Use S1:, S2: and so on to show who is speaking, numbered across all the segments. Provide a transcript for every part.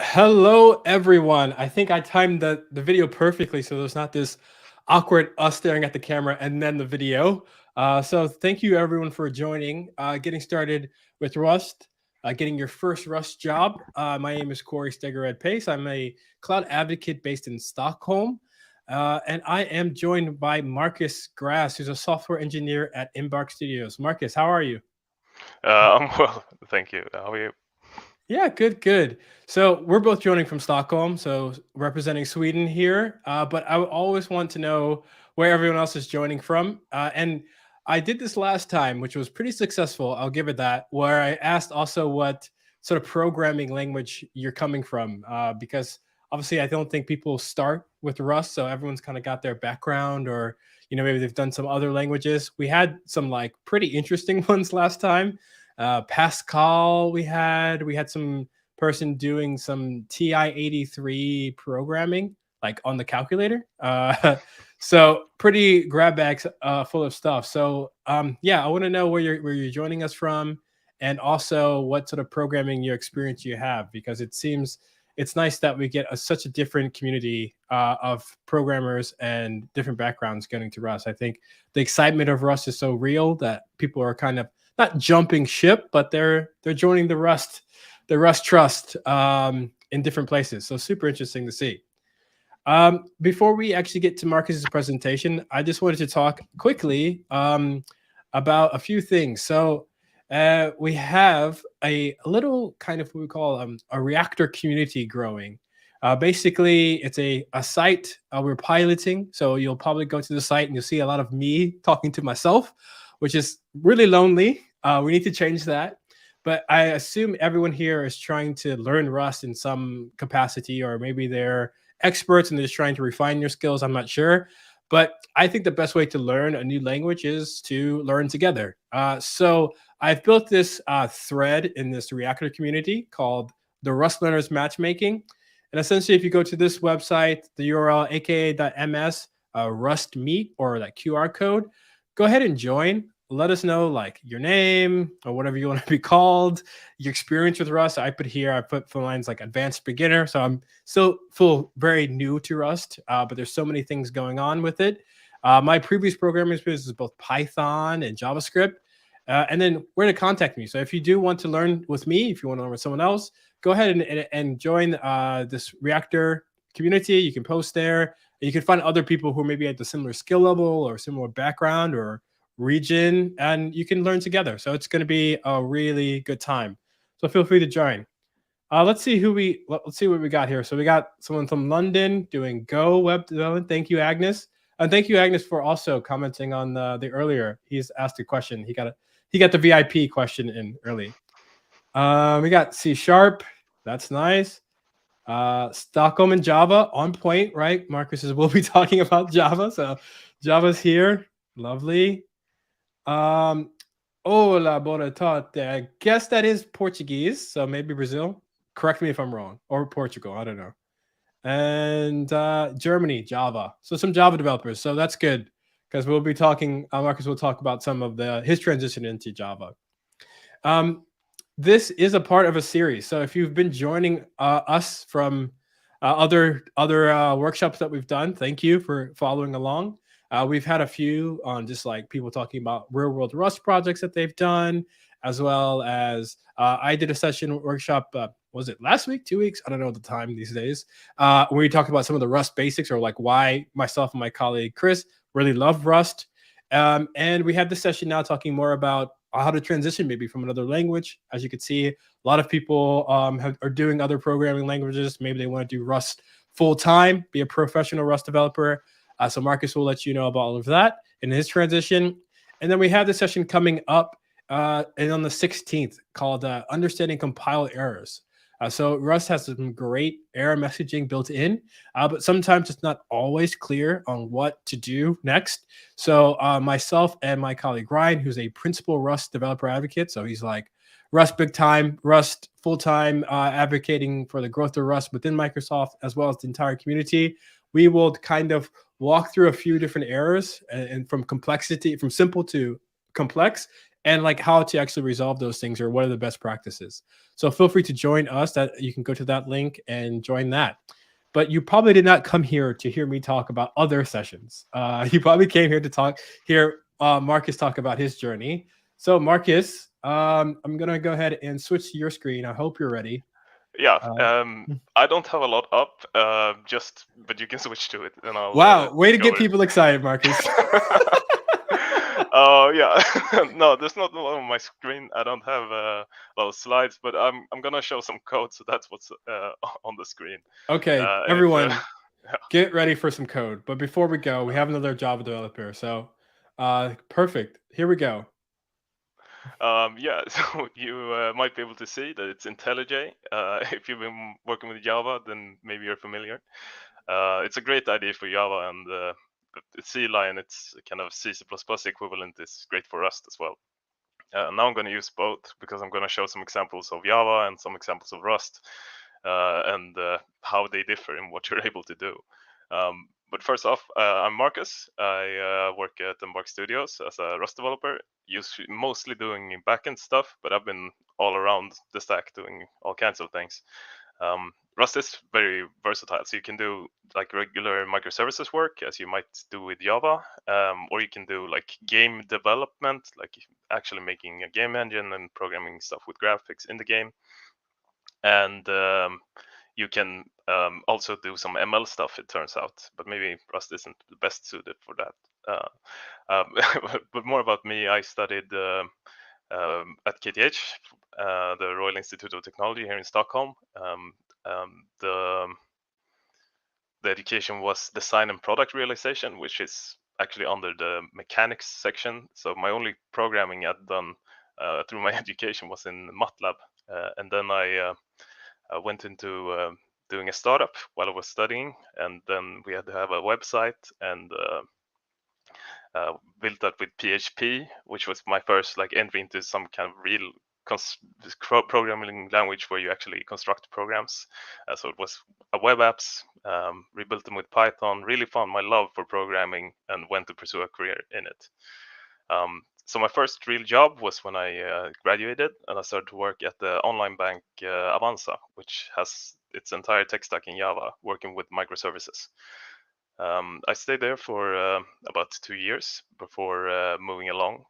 S1: Hello, everyone. I think I timed the video perfectly, so there's not this awkward us staring at the camera and then the video. So thank you, everyone, for joining. Getting started with Rust, getting your first Rust job. My name is Corey Stegered Pace. I'm a cloud advocate based in Stockholm, and I am joined by Marcus Grass, who's a software engineer at Embark Studios. Marcus, how are you?
S2: I'm well, thank you. How are you?
S1: Yeah, good, good. So we're both joining from Stockholm, so representing Sweden here. But I would always want to know where everyone else is joining from. And I did this last time, which was pretty successful. I'll give it that. Where I asked also what sort of programming language you're coming from, because obviously I don't think people start with Rust, so everyone's kind of got their background, or maybe they've done some other languages. We had some like pretty interesting ones last time. Pascal, we had some person doing some TI-83 programming, like on the calculator. So pretty grab bags full of stuff. So yeah, I want to know where you're joining us from, and also what sort of programming your experience you have, because it seems it's nice that we get such a different community of programmers and different backgrounds getting to Rust. I think the excitement of Rust is so real that people are kind of not jumping ship, but they're joining the Rust Trust in different places. So super interesting to see. Before we actually get to Marcus's presentation, I just wanted to talk quickly about a few things. So we have a little kind of what we call a reactor community growing. Basically, it's a site we're piloting. So you'll probably go to the site and you'll see a lot of me talking to myself, which is really lonely. We need to change that. But I assume everyone here is trying to learn Rust in some capacity, or maybe they're experts and they're just trying to refine your skills. I'm not sure. But I think the best way to learn a new language is to learn together. So I've built this thread in this Reactor community called the Rust Learners Matchmaking. And essentially, if you go to this website, the URL aka.ms Rust Meet, or that QR code, go ahead and join. Let us know like your name or whatever you want to be called, your experience with Rust. I put for lines like advanced beginner. So I'm still feel very new to Rust, but there's so many things going on with it. My previous programming experience is both Python and JavaScript. And then where to contact me. So if you do want to learn with me, if you want to learn with someone else, go ahead and join this Reactor community. You can post there. You can find other people who maybe at the similar skill level or similar background or region, and you can learn together. So it's going to be a really good time. So feel free to join. Let's see what we got here. So we got someone from London doing Go web development. Thank you, Agnes, and thank you, Agnes, for also commenting on the earlier. He's asked a question. He got the VIP question in early. We got C sharp. That's nice. Stockholm and Java on point, right? Marcus says we'll be talking about Java, so Java's here. Lovely. Um, Hola, buona tarde. I guess that is Portuguese, so maybe Brazil. Correct me if I'm wrong, or Portugal. I don't know. And Germany, Java. So some Java developers. So that's good, because we'll be talking. Marcus will talk about some of his transition into Java. Um, this is a part of a series. So if you've been joining us from other workshops that we've done, thank you for following along. We've had a few on just like people talking about real world Rust projects that they've done, as well as I did a session workshop. Was it last week, 2 weeks? I don't know the time these days. Where we talked about some of the Rust basics, or like why myself and my colleague Chris really love Rust. And we have this session now talking more about how to transition maybe from another language. As you can see, a lot of people are doing other programming languages. Maybe they want to do Rust full time, be a professional Rust developer. So Marcus will let you know about all of that in his transition. And then we have the session coming up and on the 16th called Understanding Compile Errors. So Rust has some great error messaging built in, but sometimes it's not always clear on what to do next. So myself and my colleague Ryan, who's a principal Rust developer advocate, so he's like Rust big time, Rust full time, advocating for the growth of Rust within Microsoft as well as the entire community. We will kind of walk through a few different errors and from complexity, from simple to complex, and like how to actually resolve those things or what are the best practices. So feel free to join us. That you can go to that link and join that. But you probably did not come here to hear me talk about other sessions. You probably came here to hear Marcus talk about his journey. So Marcus, I'm gonna go ahead and switch to your screen. I hope you're ready.
S2: Yeah,
S1: Uh,
S2: I don't have a lot up, but you can switch to it, and I'll
S1: wow, way to
S2: go
S1: get
S2: with it.
S1: people excited, Marcus.
S2: Oh yeah, no, there's not a lot on my screen. I don't have a lot of slides, but I'm gonna show some code, so that's what's on the screen.
S1: Okay,
S2: And it's
S1: everyone, get ready for some code. But before we go, we have another Java developer. So, perfect. Here we go.
S2: yeah, so you might be able to see that it's IntelliJ. If you've been working with Java, then maybe you're familiar. It's a great idea for Java, and C line, it's kind of C++ equivalent, is great for Rust as well. Now I'm going to use both because I'm going to show some examples of Java and some examples of Rust, and how they differ in what you're able to do. But first off, I'm Marcus. I work at Embark Studios as a Rust developer, mostly doing backend stuff, but I've been all around the stack doing all kinds of things. Rust is very versatile, so you can do like regular microservices work, as you might do with Java, or you can do like game development, like actually making a game engine and programming stuff with graphics in the game. And you can also do some ML stuff, it turns out, but maybe Rust isn't the best suited for that. But more about me, I studied at KTH, the Royal Institute of Technology here in Stockholm. The education was design and product realization, which is actually under the mechanics section. So my only programming I'd done through my education was in MATLAB, and then I went into doing a startup while I was studying, and then we had to have a website and built that with PHP, which was my first like entry into some kind of real programming language where you actually construct programs. So it was a web apps, rebuilt them with Python, really found my love for programming and went to pursue a career in it. So my first real job was when I graduated, and I started to work at the online bank Avanza, which has its entire tech stack in Java, working with microservices. I stayed there for about 2 years before moving along.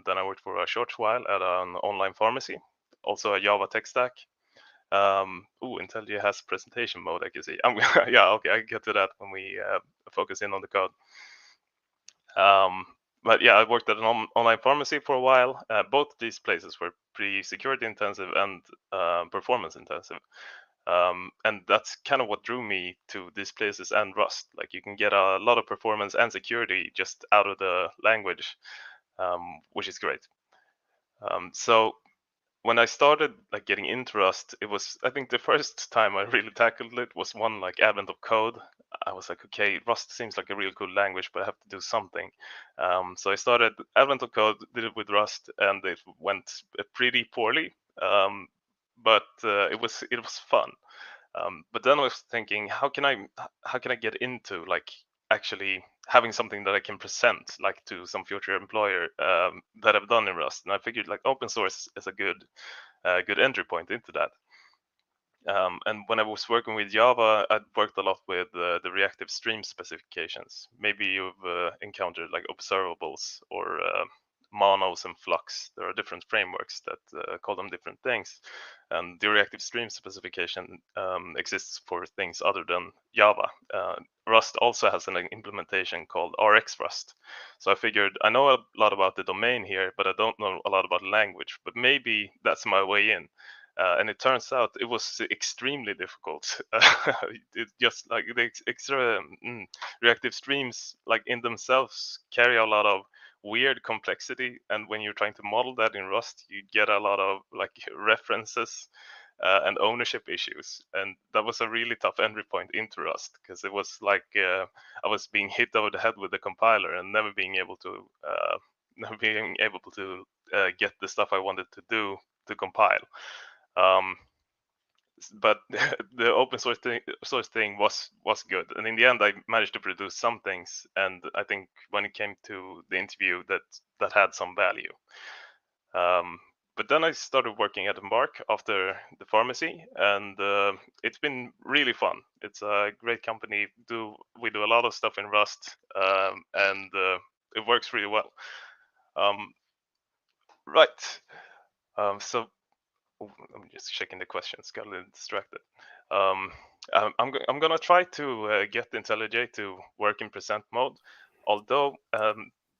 S2: Then I worked for a short while at an online pharmacy, also a Java tech stack. IntelliJ has presentation mode, I can see. Yeah, okay, I can get to that when we focus in on the code. But yeah, I worked at an online pharmacy for a while. Both these places were pretty security intensive and performance intensive. And that's kind of what drew me to these places and Rust. Like you can get a lot of performance and security just out of the language, which is great. So when I started like getting into Rust, it was, I think the first time I really tackled it was one like Advent of Code. I was like, okay, Rust seems like a real cool language, but I have to do something. So I started Advent of Code, did it with Rust, and it went pretty poorly. But it was fun. But then I was thinking, how can I get into like actually having something that I can present like to some future employer that I've done in Rust? And I figured like open source is a good entry point into that. And when I was working with Java, I worked a lot with the reactive stream specifications. Maybe you've encountered like observables or monos and flux. There are different frameworks that call them different things. And the reactive stream specification exists for things other than Java. Rust also has an implementation called RX Rust. So I figured I know a lot about the domain here, but I don't know a lot about language. But maybe that's my way in. And it turns out it was extremely difficult. It just like the extra reactive streams, like in themselves, carry a lot of weird complexity. And when you're trying to model that in Rust, you get a lot of like references and ownership issues. And that was a really tough entry point into Rust because it was like I was being hit over the head with the compiler and never being able to get the stuff I wanted to do to compile. Um, but the open source thing was good, and in the end, I managed to produce some things. And I think when it came to the interview, that had some value. But then I started working at Embark after the pharmacy, and it's been really fun. It's a great company. We do a lot of stuff in Rust, and it works really well. Um, right. So I'm just checking the questions. Got a little distracted. Um, I'm gonna try to get IntelliJ to work in present mode, although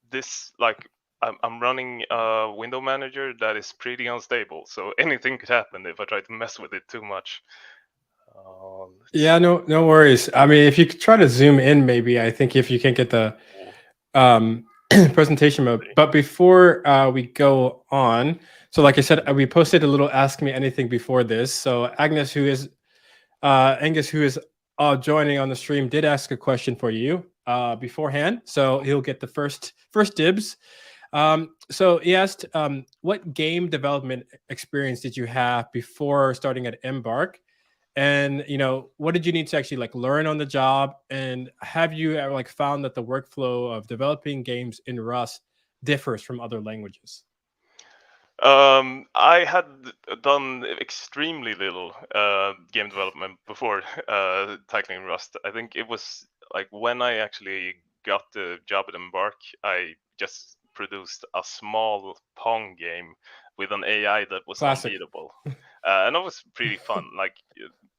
S2: this like I'm running a window manager that is pretty unstable, so anything could happen if I try to mess with it too much. Let's
S1: Yeah, no worries. I mean, if you could try to zoom in, maybe I think if you can't get the um, presentation mode. But before we go on, so like I said, we posted a little "Ask Me Anything" before this. So Angus, who is joining on the stream, did ask a question for you beforehand, so he'll get the first dibs. So he asked, what game development experience did you have before starting at Embark? And what did you need to actually like learn on the job? And have you ever like found that the workflow of developing games in Rust differs from other languages?
S2: I had done extremely little game development before tackling Rust. I think it was like when I actually got the job at Embark, I just produced a small Pong game with an AI that was
S1: Classic.
S2: unbeatable. And that was pretty fun. Like,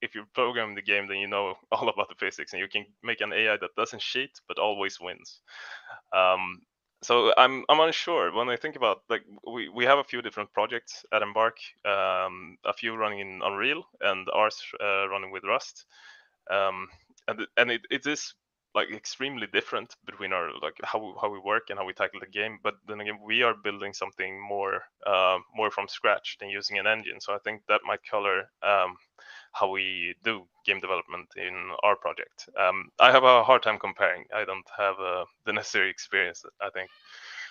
S2: if you program the game, then you know all about the physics, and you can make an AI that doesn't cheat but always wins. Um, so I'm unsure when I think about, like, we have a few different projects at Embark, a few running in Unreal and ours running with Rust, um, and it is like extremely different between our, like, how we work and how we tackle the game. But then again, we are building something more from scratch than using an engine. So I think that might color how we do game development in our project. I have a hard time comparing. I don't have the necessary experience, I think.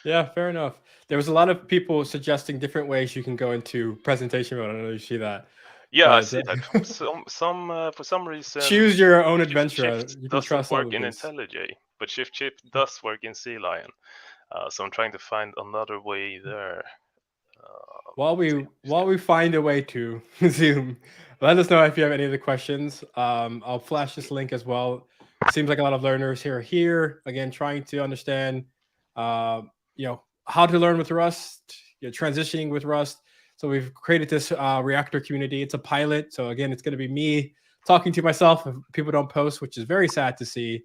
S1: Yeah, fair enough. There was a lot of people suggesting different ways you can go into presentation mode. I don't know if you see that,
S2: Yeah, I
S1: but
S2: see that. For some reason,
S1: choose your own
S2: Shift
S1: adventure.
S2: Shift
S1: You can
S2: doesn't
S1: trust all
S2: work
S1: of
S2: in
S1: this.
S2: IntelliJ, but Shift Shift does work in Sea Lion. So I'm trying to find another way there.
S1: While
S2: Let's see.
S1: we while we find a way to Zoom, let us know if you have any other questions. I'll flash this link as well. Seems like a lot of learners here again trying to understand, how to learn with Rust, transitioning with Rust. So we've created this Reactor community. It's a pilot, so again, it's going to be me talking to myself if people don't post, which is very sad to see.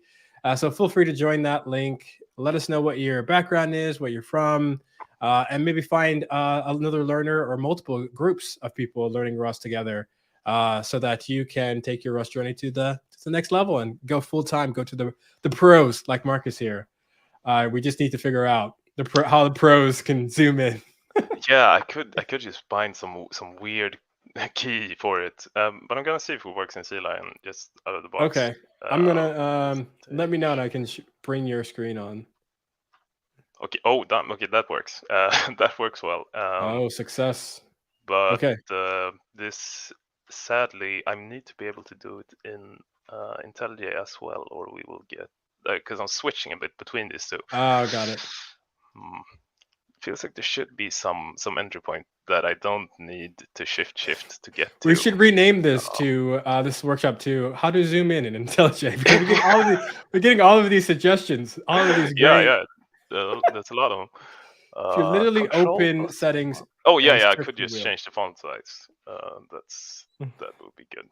S1: So feel free to join that link. Let us know what your background is, where you're from, and maybe find another learner or multiple groups of people learning Rust together, so that you can take your Rust journey to the next level and go full time, go to the pros like Marcus here. We just need to figure out how the pros can zoom in.
S2: Yeah, I could just find some weird key for it, but I'm gonna see if it works in Sea Lion just out of the box.
S1: Okay, I'm gonna let me
S2: Take.
S1: know and I can bring your screen on.
S2: Okay. Oh, damn. Okay, that works. That works well.
S1: Oh, success.
S2: But
S1: Okay.
S2: this, sadly, I need to be able to do it in IntelliJ as well, or we will get, because I'm switching a bit between these two.
S1: Oh, got it.
S2: Hmm. Feels like there should be some entry point that I don't need to shift to get
S1: We
S2: to.
S1: should rename this
S2: Um,
S1: to this workshop to "How to Zoom in IntelliJ" because we're getting all of these suggestions, all of these
S2: yeah,
S1: great.
S2: yeah, that's a lot of them.
S1: If you literally
S2: Control
S1: open
S2: plus
S1: settings
S2: font. Oh yeah,
S1: and
S2: yeah. I
S1: search
S2: could
S1: the
S2: just
S1: wheel.
S2: change the font size. That would be good.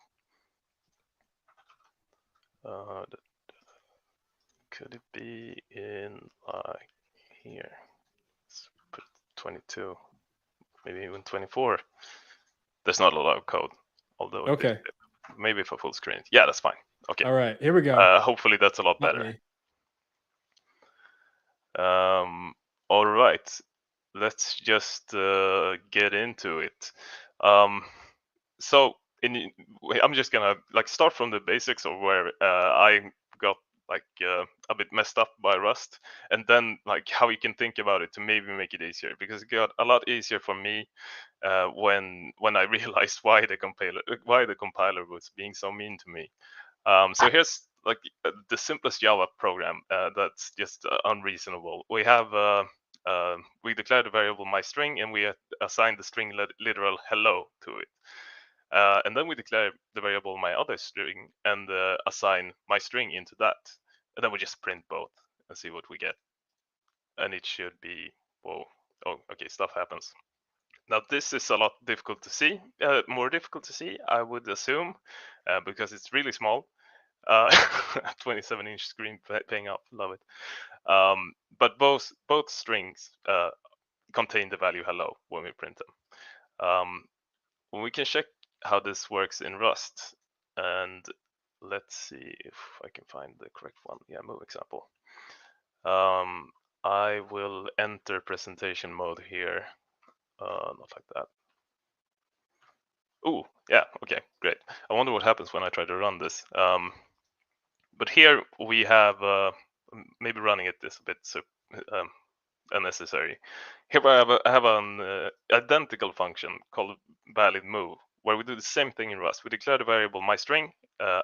S2: That could it be in like here? Let's put 22, maybe even 24. There's not a lot of code, although it is
S1: Okay.
S2: maybe for full screen. Yeah, that's fine. Okay.
S1: All right. Here we go.
S2: Hopefully that's a lot
S1: Not
S2: better.
S1: me.
S2: All right. Let's just get into it. Um, so I'm just gonna like start from the basics of where I got like a bit messed up by Rust, and then like how you can think about it to maybe make it easier, because it got a lot easier for me when I realized why the compiler was being so mean to me. So here's like the simplest Java program that's just unreasonable. We have we declare the variable my string, and we assign the string literal hello to it. And then we declare the variable my other string and assign my string into that. And then we just print both and see what we get. And it should be, whoa, oh, okay, stuff happens. Now this is a lot difficult to see, more difficult to see, I would assume, because it's really small. 27-inch screen paying off, love it. But both strings contain the value hello when we print them. We can check how this works in Rust, and let's see if I can find the correct one. Yeah, move example. I will enter presentation mode here. Not like that. Oh, yeah, okay, great. I wonder what happens when I try to run this. But here we have, maybe running it is a bit unnecessary. Here I have an identical function called valid move, where we do the same thing in Rust. We declare the variable my string,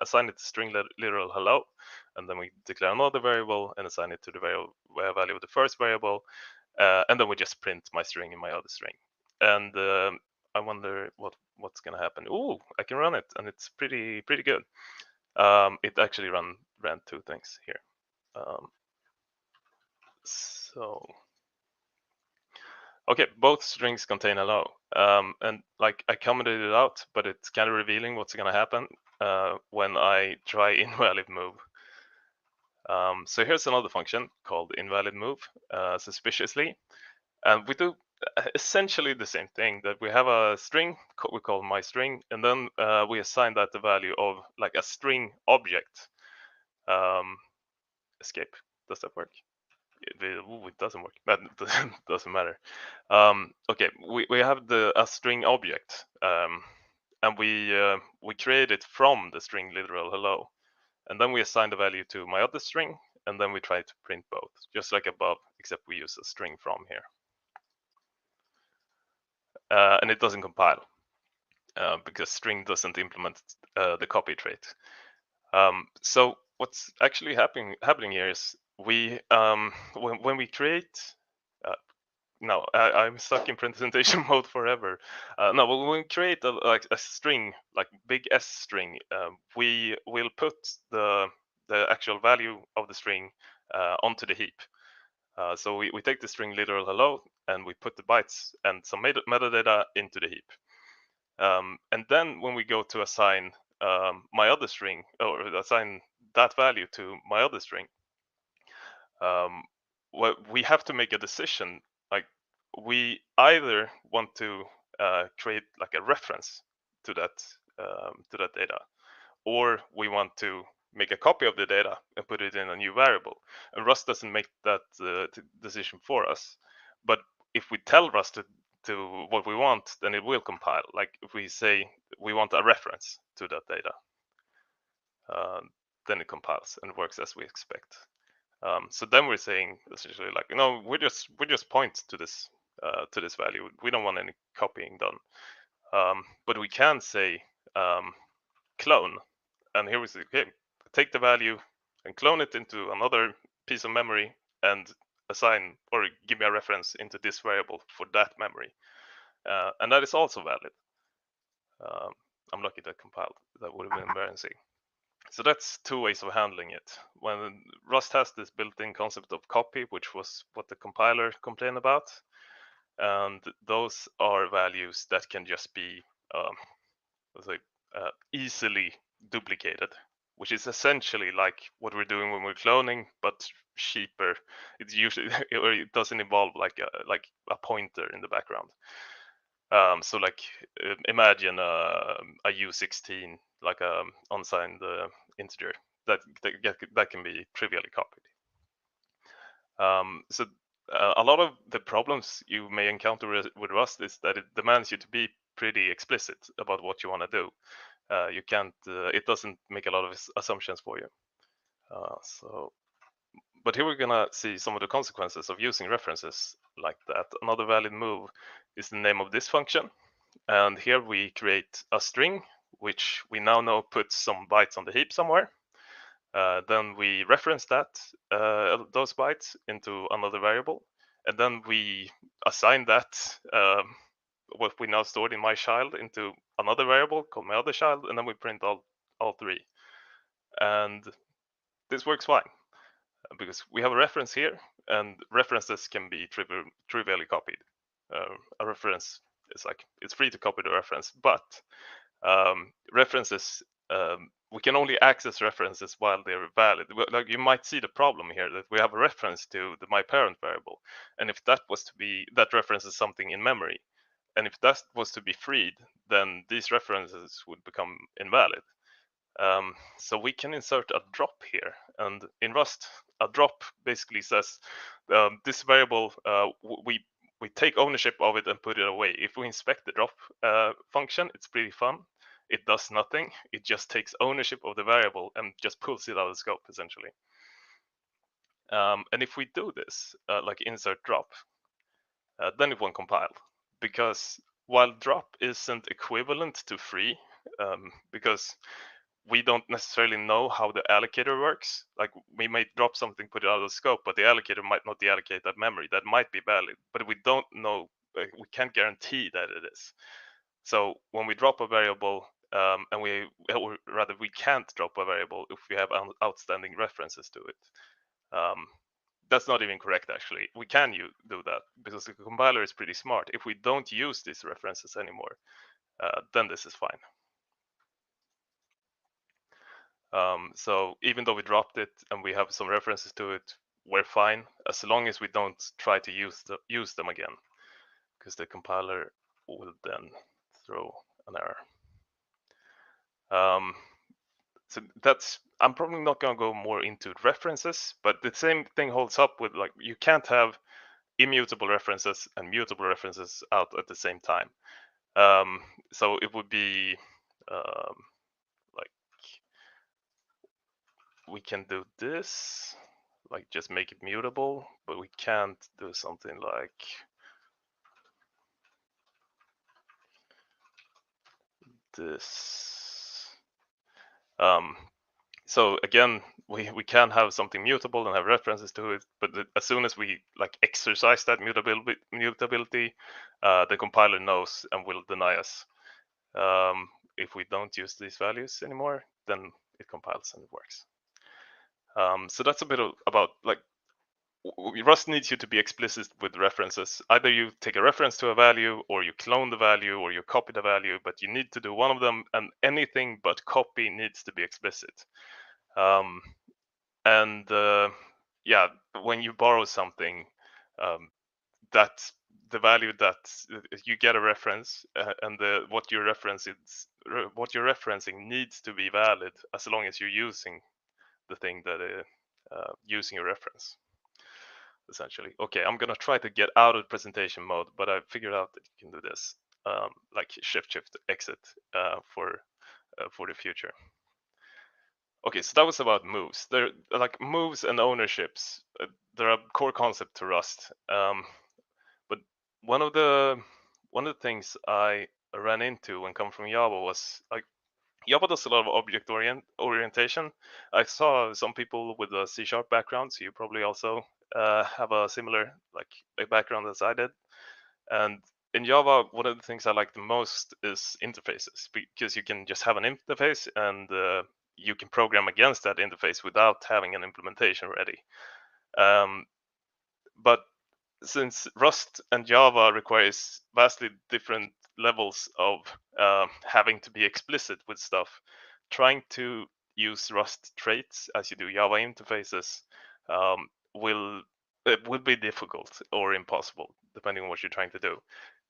S2: assign it to string literal hello, and then we declare another variable and assign it to the value of the first variable, and then we just print my string and my other string. And I wonder what's gonna happen. Oh, I can run it, and it's pretty good. It actually ran two things here. So okay, both strings contain hello, and like I commented it out, but it's kind of revealing what's gonna happen when I try invalid move. So here's another function called invalid move, suspiciously, and we do essentially the same thing. That we have a string we call my string, and then we assign that the value of like a string object. Escape. Does that work? It doesn't work, but it doesn't matter. Okay, we have a string object, and we create it from the string literal hello, and then we assign the value to my other string, and then we try to print both, just like above, except we use a string from here, and it doesn't compile because string doesn't implement the copy trait. So what's actually happening here is we when we create no, I'm stuck in presentation mode forever. No, but when we create like a string, like big S string, we will put the actual value of the string onto the heap. So we take the string literal hello and we put the bytes and some metadata into the heap. And then when we go to assign my other string, or assign that value to my other string, we have to make a decision. Like we either want to create like a reference to that data, or we want to make a copy of the data and put it in a new variable. And Rust doesn't make that decision for us. But if we tell Rust to what we want, then it will compile. Like if we say we want a reference to that data, then it compiles and works as we expect. So then we're saying essentially like, no, we just point to this value. We don't want any copying done. But we can say clone, and here we say, okay, take the value and clone it into another piece of memory and assign or give me a reference into this variable for that memory, and that is also valid. I'm lucky that compiled. That would have been embarrassing. So that's two ways of handling it. When Rust has this built-in concept of copy, which was what the compiler complained about, and those are values that can just be easily duplicated, which is essentially like what we're doing when we're cloning, but cheaper. It's usually or it doesn't involve like a pointer in the background. So like imagine a U16, like a unsigned integer that can be trivially copied. So a lot of the problems you may encounter with Rust is that it demands you to be pretty explicit about what you want to do. You can't. It doesn't make a lot of assumptions for you. But here we're gonna see some of the consequences of using references like that. Another valid move is the name of this function. And here we create a string, which we now know puts some bytes on the heap somewhere. Then we reference those bytes into another variable, and then we assign that what we now stored in my child into another variable called my other child, and then we print all three. And this works fine because we have a reference here, and references can be trivially copied. A reference is like, it's free to copy the reference, but references, we can only access references while they're valid. Like, you might see the problem here, that we have a reference to the my parent variable, and if that was to be, that reference is something in memory, and if that was to be freed, then these references would become invalid. So we can insert a drop here, and in Rust, a drop basically says this variable, we take ownership of it and put it away. If we inspect the drop function, it's pretty fun. It does nothing. It just takes ownership of the variable and just pulls it out of scope, essentially. And if we do this, like insert drop, then it won't compile, because while drop isn't equivalent to free, because we don't necessarily know how the allocator works. Like, we may drop something, put it out of scope, but the allocator might not deallocate that memory. That might be valid, but we don't know. We can't guarantee that it is. So when we drop a variable, and or rather, we can't drop a variable if we have outstanding references to it. That's not even correct, actually. We can do that because the compiler is pretty smart. If we don't use these references anymore, then this is fine. So even though we dropped it and we have some references to it, we're fine as long as we don't try to use them again, because the compiler will then throw an error. So that's, I'm probably not going to go more into references, but the same thing holds up with, like, you can't have immutable references and mutable references out at the same time. So it would be like, we can do this, like just make it mutable, but we can't do something like this. So again, we can have something mutable and have references to it, but as soon as we like exercise that mutability, the compiler knows and will deny us. If we don't use these values anymore, then it compiles and it works. So that's a bit about, like, Rust needs you to be explicit with references. Either you take a reference to a value, or you clone the value, or you copy the value, but you need to do one of them, and anything but copy needs to be explicit. Yeah, when you borrow something, that the value that you get a reference, and what you're referencing needs to be valid as long as you're using the thing that using a reference, essentially. Okay, I'm gonna try to get out of presentation mode, but I figured out that you can do this, like shift exit for the future. Okay, so that was about moves. They're like moves and ownerships. They're a core concept to Rust. But one of the things I ran into when coming from Java was, like, Java does a lot of object orientation. I saw some people with a C# background, so you probably also have a similar background as I did. And in Java, one of the things I like the most is interfaces, because you can just have an interface and you can program against that interface without having an implementation ready. But since Rust and Java requires vastly different levels of having to be explicit with stuff, trying to use Rust traits as you do Java interfaces will be difficult or impossible, depending on what you're trying to do.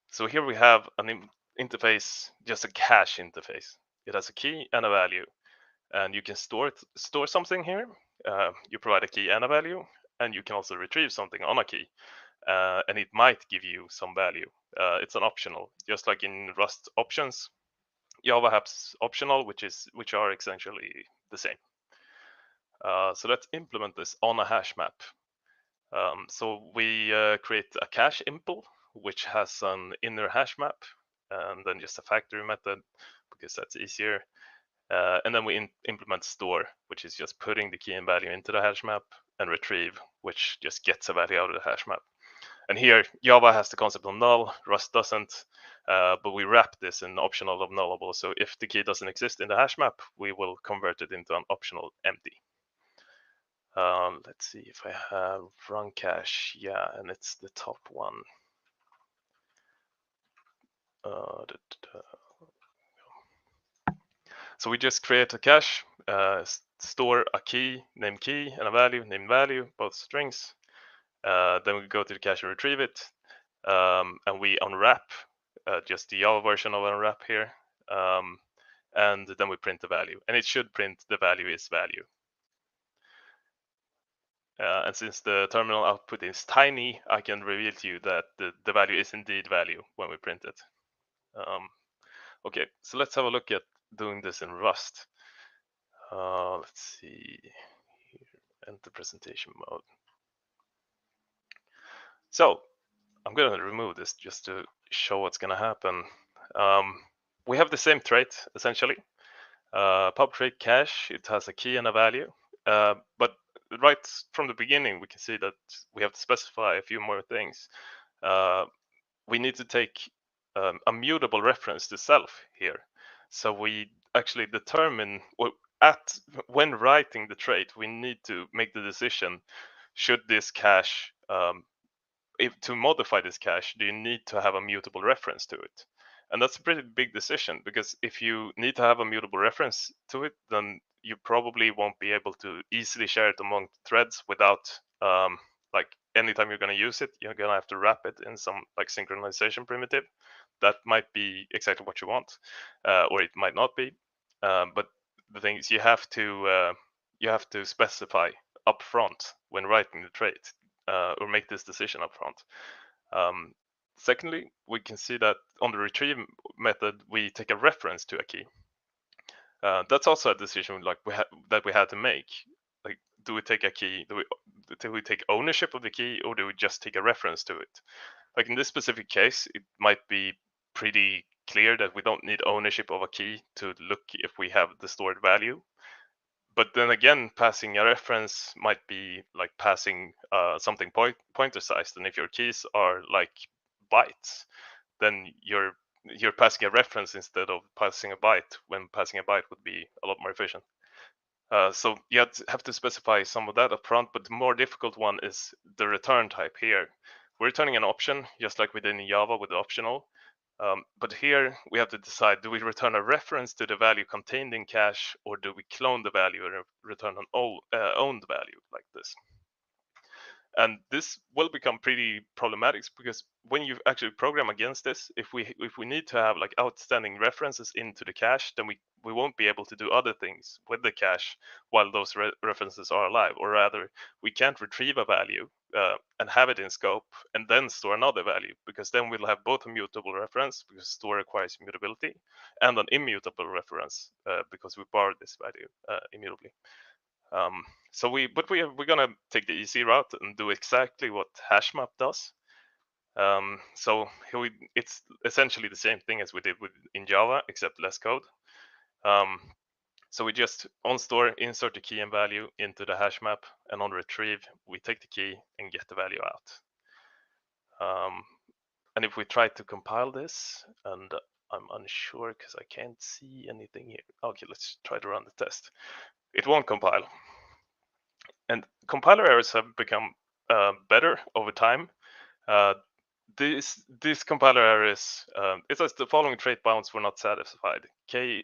S2: So here we have an interface, just a cache interface. It has a key and a value, and you can store something here. You provide a key and a value, and you can also retrieve something on a key. And it might give you some value. It's an optional, just like in Rust options. Java has optional, which are essentially the same. So let's implement this on a hash map. So we create a cache impl, which has an inner hash map, and then just a factory method, because that's easier. And then we implement store, which is just putting the key and value into the hash map, and retrieve, which just gets a value out of the hash map. And here Java has the concept of null, Rust doesn't, but we wrap this in optional of nullable. So if the key doesn't exist in the hash map, we will convert it into an optional empty. Let's see if I have run cache. Yeah, and it's the top one. So we just create a cache, store a key, name key, and a value, name value, both strings. Then we go to the cache and retrieve it, and we unwrap just the Java version of unwrap here, and then we print the value, and it should print the value is value. And since the terminal output is tiny, I can reveal to you that the value is indeed value when we print it. Okay, so let's have a look at doing this in Rust. Let's see, enter presentation mode. So I'm going to remove this just to show what's going to happen. We have the same trait essentially. Pub trait cache, it has a key and a value, but right from the beginning we can see that we have to specify a few more things. We need to take a mutable reference to self here. So we actually determine when writing the trait, we need to make the decision: should this cache, to modify this cache, do you need to have a mutable reference to it? And that's a pretty big decision, because if you need to have a mutable reference to it, then you probably won't be able to easily share it among threads without, like, anytime you're going to use it, you're going to have to wrap it in some like synchronization primitive. That might be exactly what you want, or it might not be. But the thing is, you have to specify upfront when writing the trait, or make this decision upfront. Secondly, we can see that on the retrieve method, we take a reference to a key. That's also a decision that we had to make. Like, do we take a key? Do we take ownership of the key, or do we just take a reference to it? Like in this specific case, it might be pretty clear that we don't need ownership of a key to look if we have the stored value. But then again, passing a reference might be like passing something pointer sized, and if your keys are like bytes, then you're passing a reference instead of passing a byte, when passing a byte would be a lot more efficient. So you have to specify some of that up front, but the more difficult one is the return type here. We're returning an option, just like we did in Java with the optional. But here we have to decide, do we return a reference to the value contained in cache, or do we clone the value and return an owned value like this? And this will become pretty problematic, because when you actually program against this, if we need to have like outstanding references into the cache, then we won't be able to do other things with the cache while those references are alive. Or rather, we can't retrieve a value and have it in scope and then store another value, because then we'll have both a mutable reference, because store requires immutability, and an immutable reference because we borrowed this value immutably. We're gonna take the easy route and do exactly what HashMap does. So here it's essentially the same thing as we did in Java, except less code. So we just on store insert the key and value into the hash map, and on retrieve we take the key and get the value out. And if we try to compile this, and I'm unsure because I can't see anything here. Okay, let's try to run the test. It won't compile. And compiler errors have become better over time. This compiler errors, it says the following trait bounds were not satisfied. K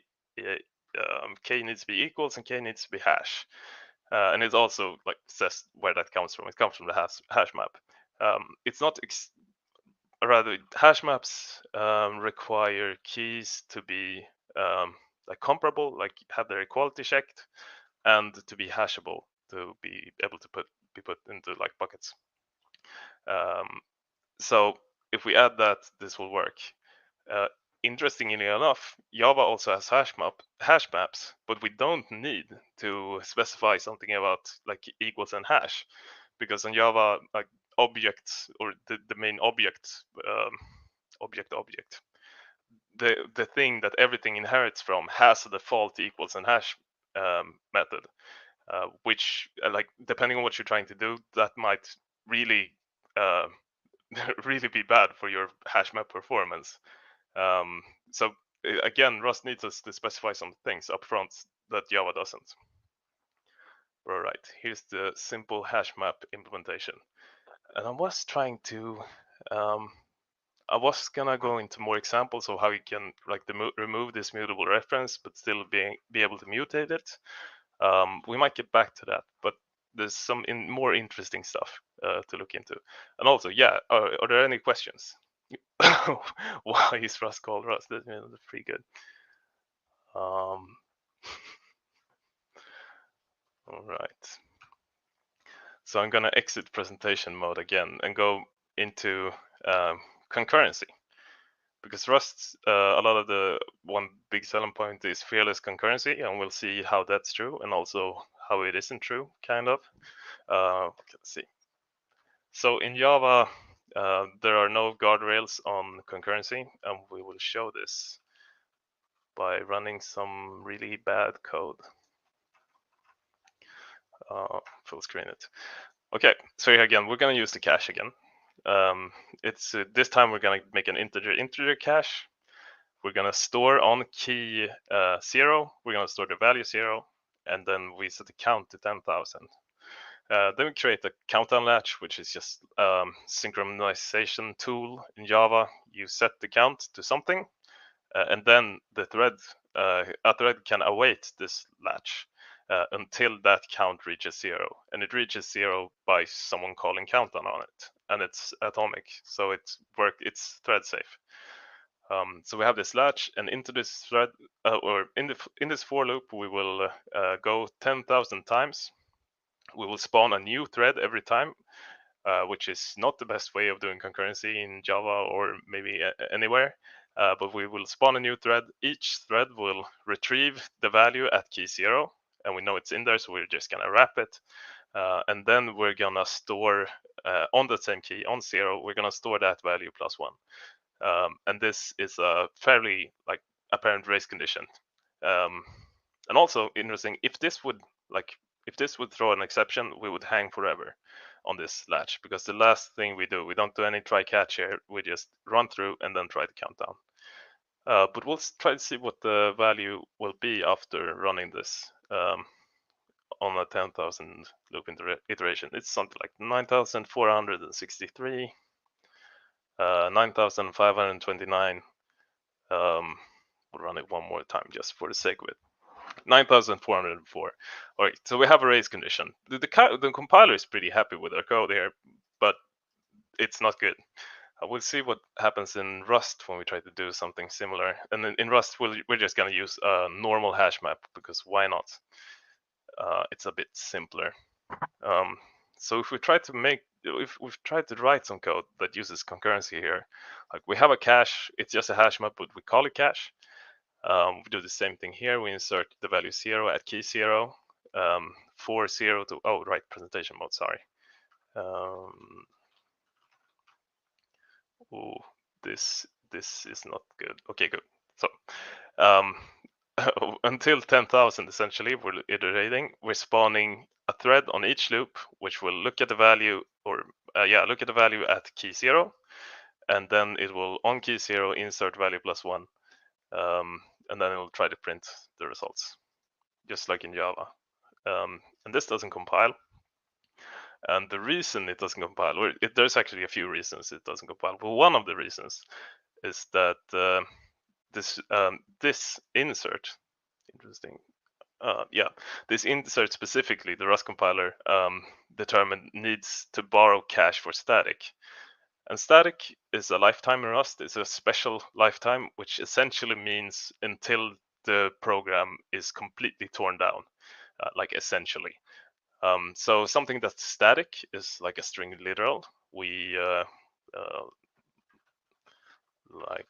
S2: needs to be equals and K needs to be hash. And it also like says where that comes from. It comes from the hash map. It's not rather hash maps require keys to be like comparable, like have their equality checked, and to be hashable, to be able to be put into like buckets. So if we add that, this will work. Interestingly enough, Java also has hash maps, but we don't need to specify something about like equals and hash, because in Java, like objects, or the main object, the thing that everything inherits from, has a default equals and hash method, which like depending on what you're trying to do, that might really really be bad for your hash map performance. So again, Rust needs us to specify some things up front that Java doesn't. All right, here's the simple hash map implementation. And I was trying to, I was gonna go into more examples of how you can like remove this mutable reference, but still be able to mutate it. We might get back to that, but there's some more interesting stuff to look into. And also, yeah, are there any questions? Why is Rust called Rust? That's pretty good. All right. So I'm gonna exit presentation mode again and go into concurrency, because Rust, a lot of the one big selling point is fearless concurrency, and we'll see how that's true and also how it isn't true, kind of. Let's see. So in Java, there are no guardrails on concurrency, and we will show this by running some really bad code. Full screen it. Okay, so here again, we're gonna use the cache again. It's this time we're gonna make an integer cache. We're gonna store on key 0. We're gonna store the value 0, and then we set the count to 10,000. Then we create a countdown latch, which is just synchronization tool in Java. You set the count to something, and then the thread, a thread can await this latch until that count reaches 0, and it reaches 0 by someone calling countdown on it, and it's atomic, so it's thread safe. So we have this latch, and into this thread, or in this for loop, we will go 10,000 times. We will spawn a new thread every time, which is not the best way of doing concurrency in Java or maybe anywhere. But we will spawn a new thread. Each thread will retrieve the value at key 0, and we know it's in there, so we're just gonna wrap it. And then we're gonna store on the same key, on 0, we're gonna store that value plus 1. And this is a fairly like apparent race condition. And also interesting, if this would throw an exception, we would hang forever on this latch, because the last thing we do, we don't do any try catch here, we just run through and then try to count down. But we'll try to see what the value will be after running this on a 10,000 loop iteration. It's something like 9,463, 9,529. We'll run it one more time just for the sake of it. 9,404. All right, so we have a race condition. The compiler is pretty happy with our code here, but it's not good. We'll see what happens in Rust when we try to do something similar. And in Rust, we're just going to use a normal hash map, because why not? It's a bit simpler. So if we've tried to write some code that uses concurrency here, like we have a cache, it's just a hash map, but we call it cache. We do the same thing here. We insert the value 0 at key 0, for 0 to, oh, right, presentation mode, sorry. Oh, this is not good. Okay, good. So until 10,000, essentially, we're iterating. We're spawning a thread on each loop, which will look at the value, or look at the value at key 0, and then it will, on key 0, insert value plus 1, and then it will try to print the results, just like in Java. And this doesn't compile. And the reason it doesn't compile, there's actually a few reasons it doesn't compile. But one of the reasons is that this insert, interesting, this insert specifically, the Rust compiler determined needs to borrow cache for static. And static is a lifetime in Rust. It's a special lifetime, which essentially means until the program is completely torn down, like essentially. So something that's static is like a string literal. We like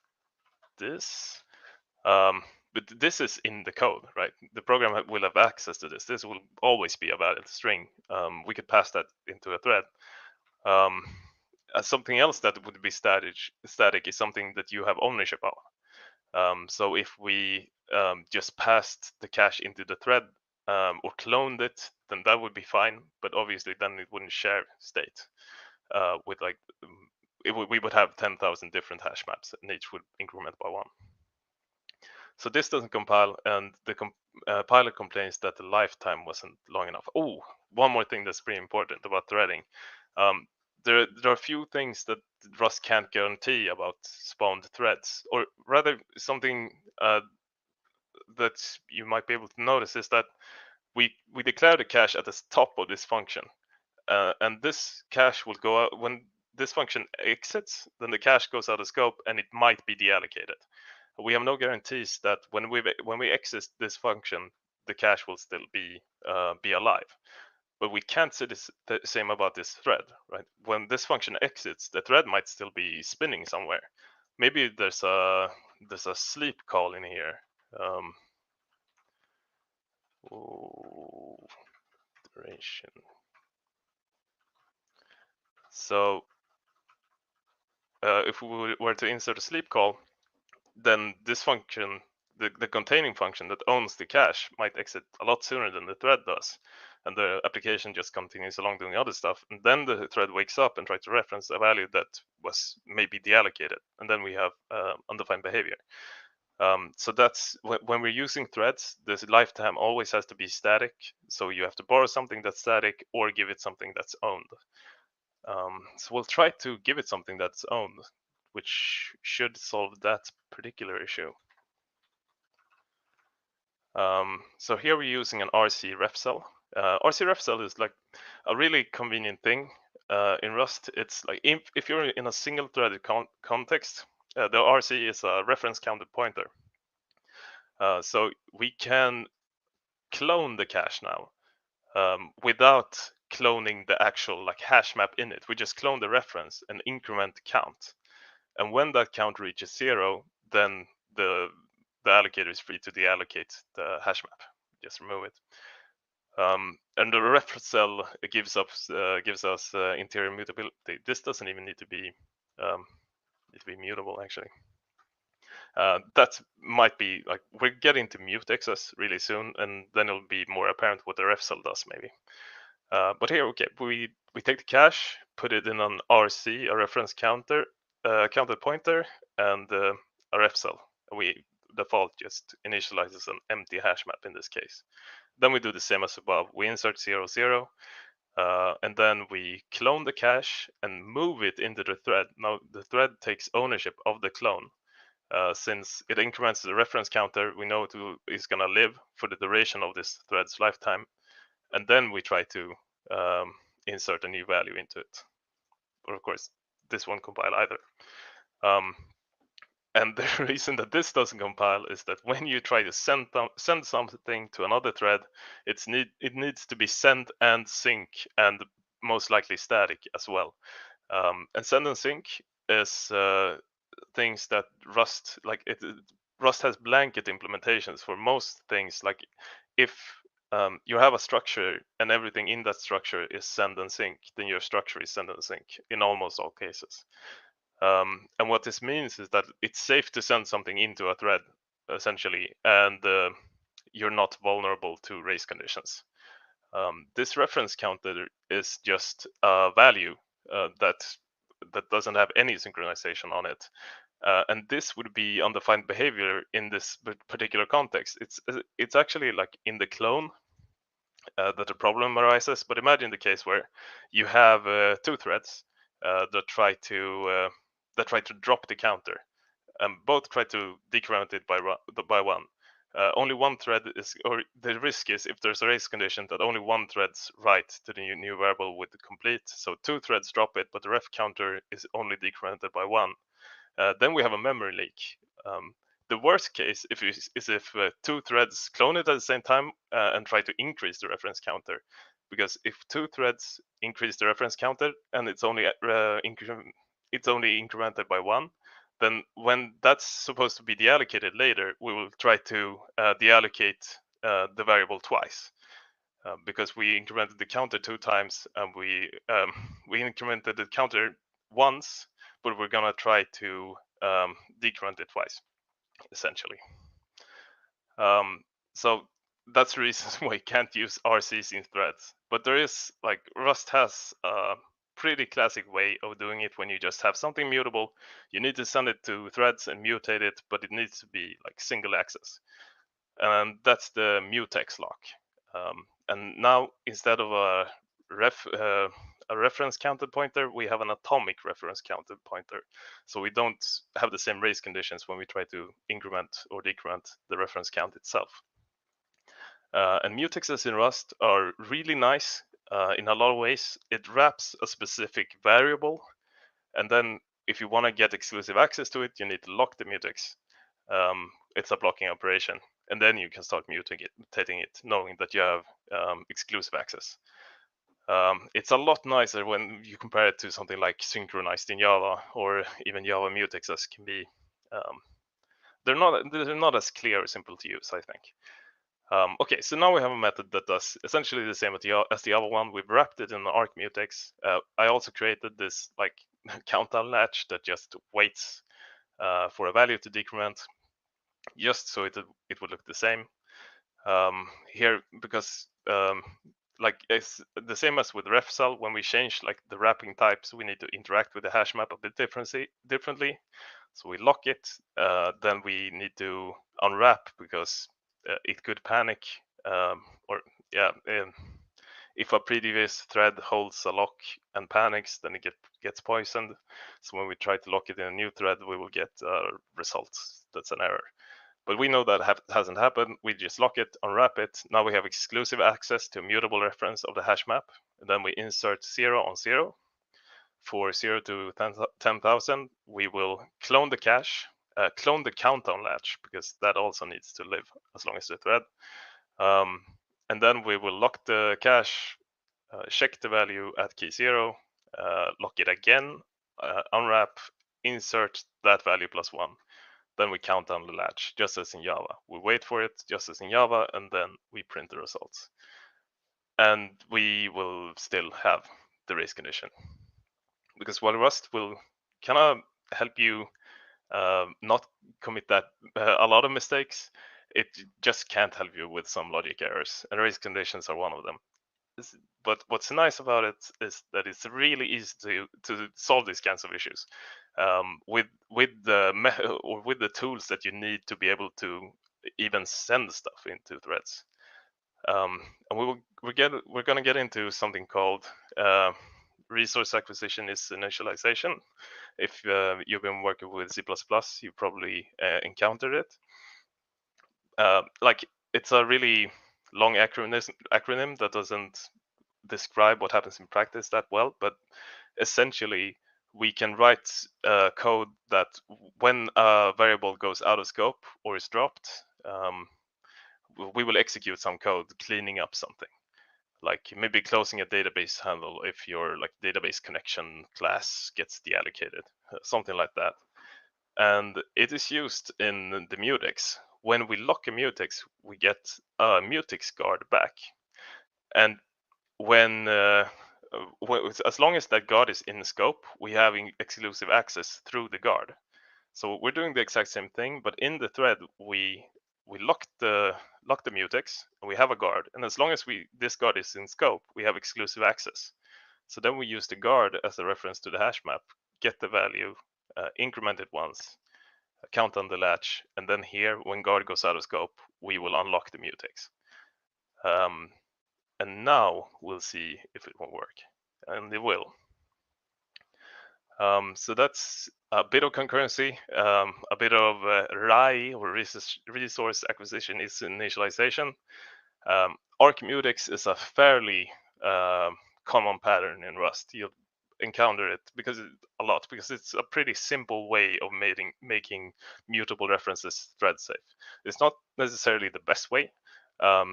S2: this. But this is in the code, right? The program will have access to this. This will always be a valid string. We could pass that into a thread. Something else that would be static is something that you have ownership of. So if we just passed the cache into the thread or cloned it, then that would be fine. But obviously, then it wouldn't share state with like we would have 10,000 different hash maps, and each would increment by 1. So this doesn't compile, and the compiler complains that the lifetime wasn't long enough. Oh, one more thing that's pretty important about threading. There are a few things that Rust can't guarantee about spawned threads, or rather, something that you might be able to notice is that we declare the cache at the top of this function, and this cache will go out when this function exits. Then the cache goes out of scope, and it might be deallocated. We have no guarantees that when we exit this function, the cache will still be alive. But we can't say the same about this thread, right? When this function exits, the thread might still be spinning somewhere. Maybe there's a sleep call in here. Duration. So if we were to insert a sleep call, then this function, the containing function that owns the cache, might exit a lot sooner than the thread does. And the application just continues along doing other stuff. And then the thread wakes up and tries to reference a value that was maybe deallocated. And then we have undefined behavior. So that's when we're using threads, this lifetime always has to be static. So you have to borrow something that's static or give it something that's owned. So we'll try to give it something that's owned, which should solve that particular issue. So here we're using an RC ref cell. RC ref cell is like a really convenient thing in Rust. It's like if you're in a single threaded context, the RC is a reference counted pointer. So we can clone the cache now without cloning the actual like hash map in it. We just clone the reference and increment the count. And when that count reaches 0, then the allocator is free to deallocate the hash map. Just remove it. And the reference cell gives us interior mutability. This doesn't even need to be mutable actually. That might be like we're getting to mutexes really soon, and then it'll be more apparent what the ref cell does maybe. But here, okay, we take the cache, put it in an RC, a reference counted pointer, and a ref cell. We default just initializes an empty hash map in this case. Then we do the same as above. We insert 0, 0, and then we clone the cache and move it into the thread. Now the thread takes ownership of the clone. Since it increments the reference counter, we know it is going to live for the duration of this thread's lifetime. And then we try to insert a new value into it. But of course, this won't compile either. And the reason that this doesn't compile is that when you try to send something to another thread, it needs to be send and sync, and most likely static as well. And send and sync is things that Rust Rust has blanket implementations for most things. Like if you have a structure and everything in that structure is send and sync, then your structure is send and sync in almost all cases. And what this means is that it's safe to send something into a thread, essentially, and you're not vulnerable to race conditions. This reference counter is just a value that doesn't have any synchronization on it. And this would be undefined behavior in this particular context. It's actually like in the clone that the problem arises. But imagine the case where you have two threads that try to drop the counter, and both try to decrement it by 1. Only one thread is, or the risk is if there's a race condition that only one thread's write to the new variable would complete. So two threads drop it, but the ref counter is only decremented by 1. Then we have a memory leak. The worst case is if two threads clone it at the same time and try to increase the reference counter. Because if two threads increase the reference counter and it's only incremented by 1, then when that's supposed to be deallocated later, we will try to deallocate the variable twice. Because we incremented the counter 2 times and we incremented the counter once, but we're gonna try to decrement it twice, essentially. So that's the reason why you can't use RCs in threads. But there is, like, Rust has pretty classic way of doing it when you just have something mutable. You need to send it to threads and mutate it, but it needs to be like single access. And that's the mutex lock. And now instead of a reference counted pointer, we have an atomic reference counted pointer. So we don't have the same race conditions when we try to increment or decrement the reference count itself. And mutexes in Rust are really nice in a lot of ways. It wraps a specific variable, and then if you want to get exclusive access to it, you need to lock the mutex. It's a blocking operation, and then you can start mutating it, knowing that you have exclusive access. It's a lot nicer when you compare it to something like synchronized in Java or even Java mutexes can be. They're not as clear or simple to use, I think. Okay, so now we have a method that does essentially the same as the other one. We've wrapped it in an arc mutex. I also created this like countdown latch that just waits for a value to decrement, just so it would look the same. Here, because like it's the same as with refsal, when we change like the wrapping types, we need to interact with the hash map a bit differently. So we lock it, then we need to unwrap because it could panic, or yeah, if a previous thread holds a lock and panics, then it gets poisoned. So when we try to lock it in a new thread, we will get results that's an error. But we know that hasn't happened. We just lock it, unwrap it. Now we have exclusive access to a mutable reference of the hash map. And then we insert 0 on 0. For 0 to 10,000, we will clone the cache, clone the countdown latch, because that also needs to live as long as the thread. And then we will lock the cache, check the value at key 0, lock it again, unwrap, insert that value plus 1. Then we count down the latch, just as in Java. We wait for it, just as in Java, and then we print the results. And we will still have the race condition. Because while Rust will kind of help you not commit that a lot of mistakes, it just can't help you with some logic errors, and race conditions are one of them. But what's nice about it is that it's really easy to solve these kinds of issues with the tools that you need to be able to even send stuff into threads. And we're going to get into something called resource acquisition is initialization. If you've been working with C++, you probably encountered it. Like it's a really long acronym that doesn't describe what happens in practice that well, but essentially we can write code that when a variable goes out of scope or is dropped, we will execute some code cleaning up something, like maybe closing a database handle if your like database connection class gets deallocated, something like that. And it is used in the mutex. When we lock a mutex, we get a mutex guard back, and when as long as that guard is in scope, we have exclusive access through the guard. So we're doing the exact same thing, but in the thread we lock the mutex and we have a guard, and as long as this guard is in scope, we have exclusive access. So then we use the guard as a reference to the hash map, get the value, increment it once, count on the latch, and then here when guard goes out of scope, we will unlock the mutex. And now we'll see if it won't work, and it will. So that's a bit of concurrency, a bit of RAI or resource acquisition is initialization. Arc mutex is a fairly common pattern in Rust. You'll encounter it a lot because it's a pretty simple way of making mutable references thread safe. It's not necessarily the best way.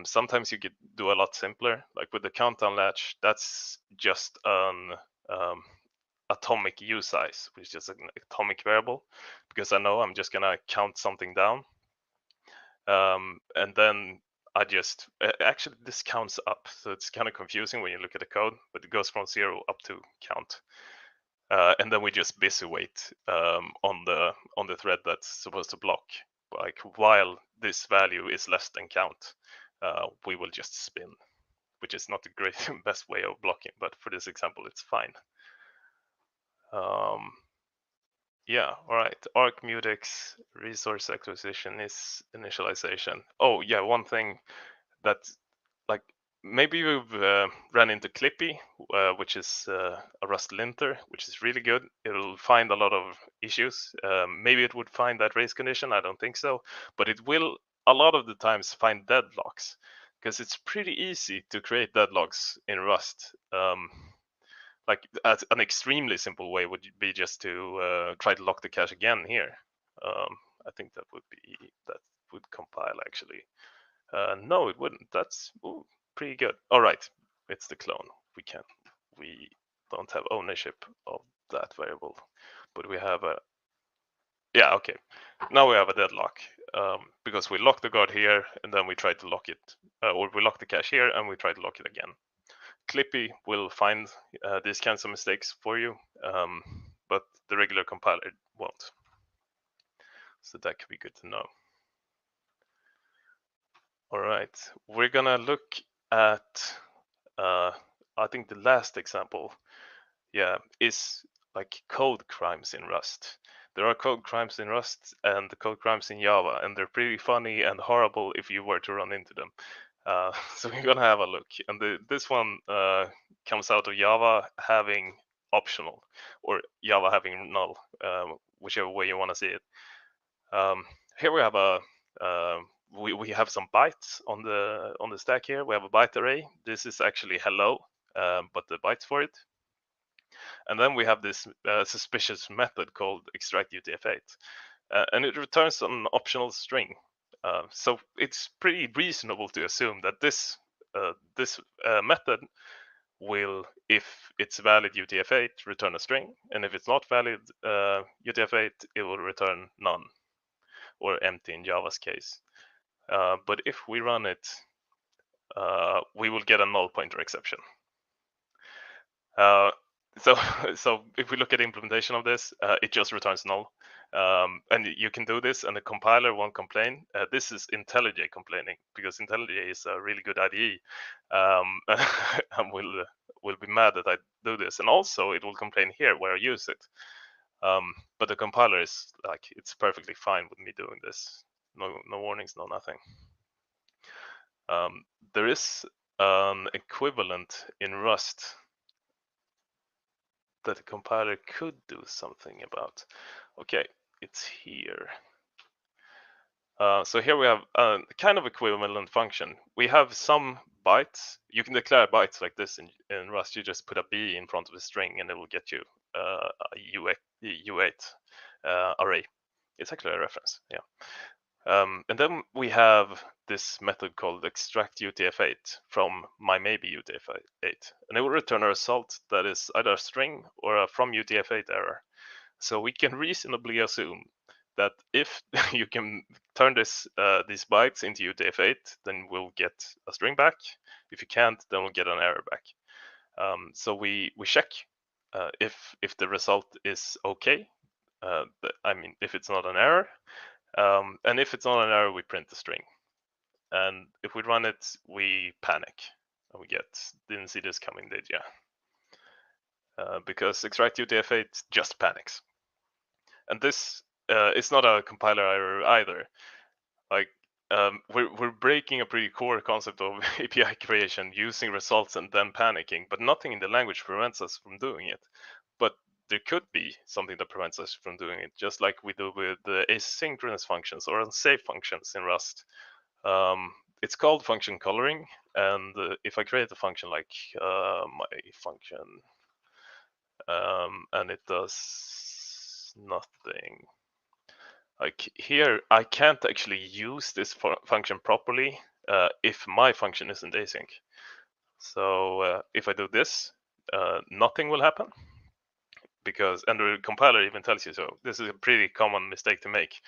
S2: Sometimes you could do a lot simpler, like with the countdown latch. That's just an atomic usize, which is an atomic variable, because I know I'm just gonna count something down, and then I just actually this counts up, so it's kind of confusing when you look at the code, but it goes from 0 up to count, and then we just busy wait on the thread that's supposed to block. Like while this value is less than count, we will just spin, which is not the great best way of blocking, but for this example, it's fine. Yeah, all right. Arc mutex resource acquisition is initialization. Oh yeah, one thing that like maybe you've ran into Clippy, which is a Rust linter, which is really good. It'll find a lot of issues. Maybe it would find that race condition. I don't think so, but it will a lot of the times find deadlocks because it's pretty easy to create deadlocks in Rust. Like an extremely simple way would be just to try to lock the cache again here. I think that would compile actually. No, it wouldn't. That's pretty good. All right, it's the clone. We don't have ownership of that variable, but we have a yeah. Okay, now we have a deadlock because we lock the guard here and then we try to lock it, or we lock the cache here and we try to lock it again. Clippy will find these kinds of mistakes for you, but the regular compiler won't. So that could be good to know. All right, we're gonna look at, I think the last example, yeah, is like code crimes in Rust. There are code crimes in Rust and the code crimes in Java, and they're pretty funny and horrible if you were to run into them. So we're gonna have a look, and this one comes out of Java having optional or Java having null, whichever way you want to see it. Here we have we have some bytes on the stack here. We have a byte array. This is actually hello, but the bytes for it. And then we have this suspicious method called extract UTF-8, and it returns an optional string. So it's pretty reasonable to assume that this method will, if it's valid UTF-8, return a string, and if it's not valid UTF-8, it will return none, or empty in Java's case. But if we run it, we will get a null pointer exception. So if we look at implementation of this, it just returns null. And you can do this and the compiler won't complain. This is IntelliJ complaining because IntelliJ is a really good IDE, and will be mad that I do this. And also it will complain here where I use it. But the compiler is like, it's perfectly fine with me doing this. No warnings, no nothing. There is an equivalent in Rust that the compiler could do something about. Okay, it's here. So here we have a kind of equivalent function. We have some bytes. You can declare bytes like this in Rust. You just put a B in front of a string and it will get you a U8 array. It's actually a reference, yeah. And then we have this method called extract UTF-8 from my maybe UTF-8, and it will return a result that is either a string or a from UTF-8 error. So we can reasonably assume that if you can turn these bytes into UTF-8, then we'll get a string back. If you can't, then we'll get an error back. So we check if the result is okay. I mean, if it's not an error. And if it's not an error, we print the string. And if we run it, we panic. And we get, didn't see this coming, did ya? Because extract UTF-8 just panics. And this is not a compiler error either. Like, we're breaking a pretty core concept of API creation, using results and then panicking, but nothing in the language prevents us from doing it. But there could be something that prevents us from doing it, just like we do with the asynchronous functions or unsafe functions in Rust. It's called function coloring, and if I create a function like my function, and it does nothing, like here, I can't actually use this function properly if my function isn't async. So if I do this, nothing will happen. Because, and the compiler even tells you so. This is a pretty common mistake to make.